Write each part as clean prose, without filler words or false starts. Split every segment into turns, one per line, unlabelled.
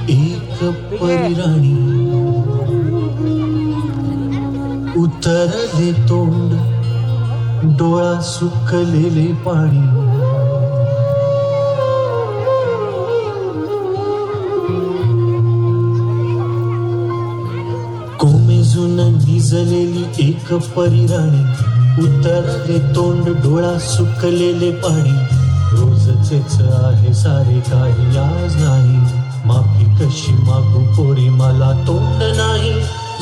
एक परिराणी, उतरले तोंड डोळा सुकलेले पाणी. कोमेजून निजलेली एक परिराणी, उतरले तोंड डोळा सुकलेले पाणी. रोजचेच आहे सारे काही आज नाही, माफी कशी मागू पोरी मला तोंड नाही.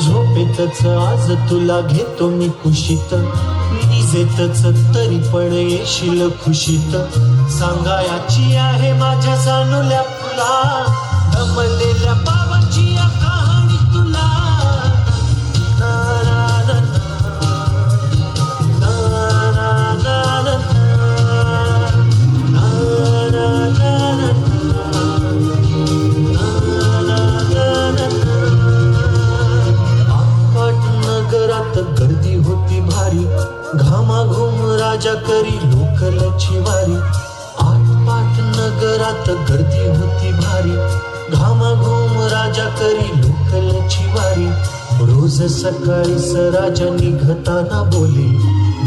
झोपेतच आज तुला घेतो मी कुशीत, निजेतच तरी पण येशील खुशीत. सांगायाची आहे माझ्या सानुल्या फुला, दमलेल्या बाबाची या कहाणी तुला. गर्दी होती भारी, घामाघूम राजा करी लोकलची वारी. आटपाट नगरात गर्दी होती भारी, घामाघूम राजा करी लोकलची वारी. रोज सकाळीच राजा निघताना बोले,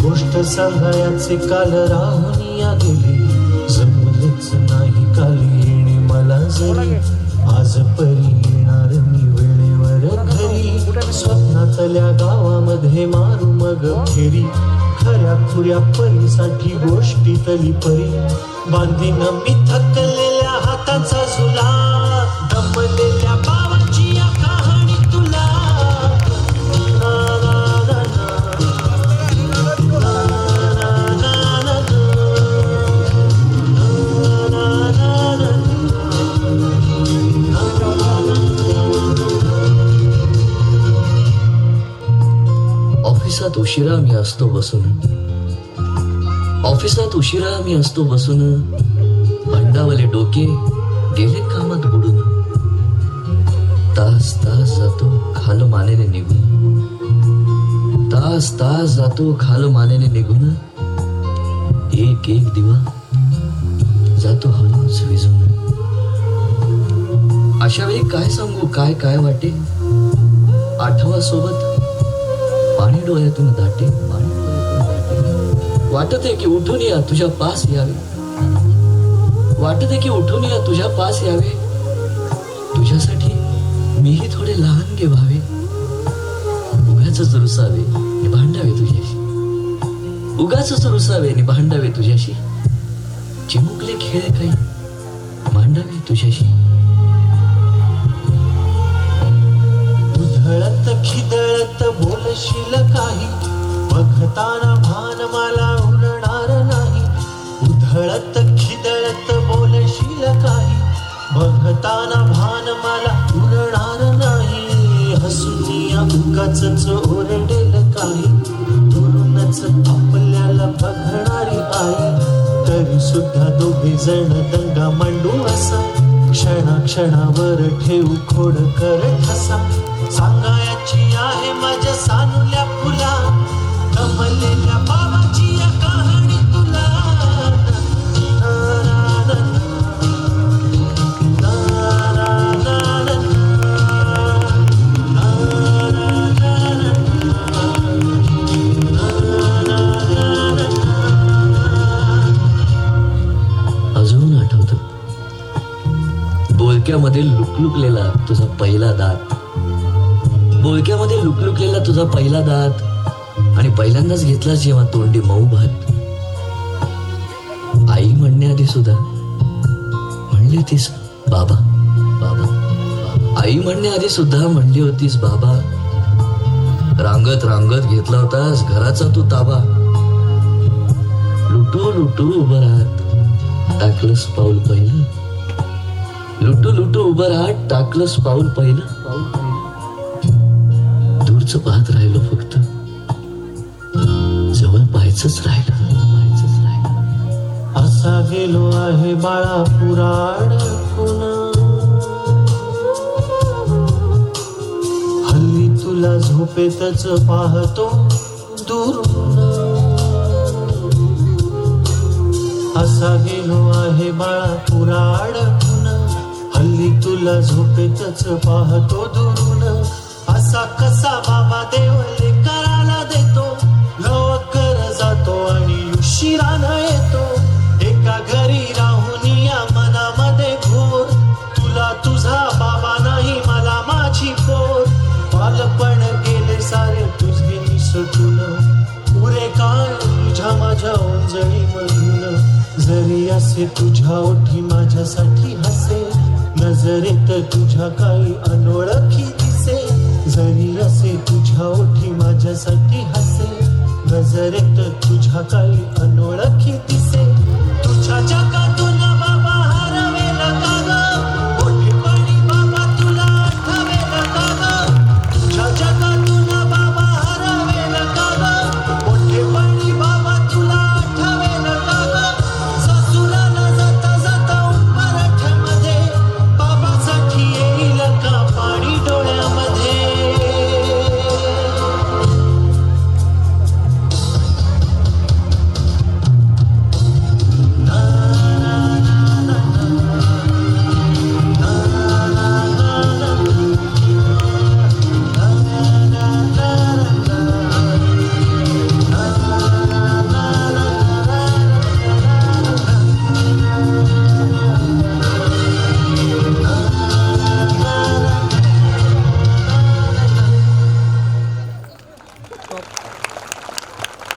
गोष्ट सांगायचे काल राहुनी या गेले. जमलेच नाही काल येणे मला जरी, आज परी येणार मी वेळेवर घरी. स्वप्नातल्या गावामध्ये मारू मग फेरी, खऱ्या खुऱ्या परीसाठी गोष्टीतली परी. बांधीन मी थकलेल्या हाताचा झुला, दमलेल्या बाबाची या कहाणी तुला.
ऑफिसात उशिरा मी असतो बसून, ऑफिसात उशिरा मी असतो बसून. भंडावले डोके गेले कामात बुडून. तास तास जातो खाल मानेने निघून, तास तास जातो खाल मानेने निघून. एक एक दिवा जातो हळूच विजून. अशा वेळी काय सांगू काय काय वाटे, आठवा सोबत पाणी डोळ्यातून दाटे, पाणी डोळ्यातून दाटे. वाटते की उठून या तुझ्या पास यावे, वाटते की उठून या तुझ्या पास यावे. तुझ्यासाठी मीही थोडे लहान गे व्हावे. उगाचच रुसावे नि भांडावे तुझ्याशी, उगाचच रुसावे नि भांडावे तुझ्याशी. चिमुकले खेळ काही मांडावे तुझ्याशी.
उधळत खिदळत बोलशील काही, बघताना भान मला उरणार नाही. उधळत खिदळत बोलशील काही, बघताना भान मला उरणार नाही. हसून उगाचच ओरडेल काही, दुरूनच आपल्याला बघणारी आई. तरी सुद्धा दोघे जण दंगा मांडू असा, क्षणाक्षणावर ठेवू खोड कर ठसा. सांगायची आहे माझ्या सानुल्या फुला, दमलेल्या बाबाची या कहाणी तुला.
अजून आठवतं बोलक्यामध्ये लुकलुकलेला तुझा पहिला दात, बोलक्यामध्ये लुकलुकलेला तुझा पहिला दात. आणि पहिल्यांदाच घेतला जेव्हा तोंडी मऊ भात. आई म्हणण्याआधी सुद्धा म्हणली होतीस बाबा बाबा. आई म्हणण्याआधी सुद्धा म्हणली होतीस बाबा. रांगत रांगत घेतला होतास घराचा तू ताबा. लुटू लुटू उभं राहत टाकलंस पाऊल पहिलं, लुटू लुटू उभं राहत टाकलंस पाऊल पहिलं. दूरच पाहत राहिलो फक्त, जवळ पाहायचंच राहिलं.
असा गेलो आहे बाळा पुराण पुन्हा, हल्ली तुला झोपेतच पाहतो दुरून. असा गेलो आहे बाळा पुराण पुन्हा, हल्ली तुला तुला झोपेतच पाहतो दुरून असा कसा बाबा देव लेकराला देतो लवकर जातो आणि उशिरानं येतो एका घरी राहून या मनामध्ये घोर तुला तुझा बाबा नाही मला माझी पोर बालपण गेले सारे तुझे निसटून पुरे काळ तुझ्या माझ्या ओंजळी मधून जरी असे तुझ्या ओठी माझ्यासाठी हसे नजरेत तुझ्या काही अनोळखी दिसे जरी असे तुझ्या ओठी माझ्यासाठी हसे नजरेत तुझ्या काही अनोळखी दिसे तुझ्या जगा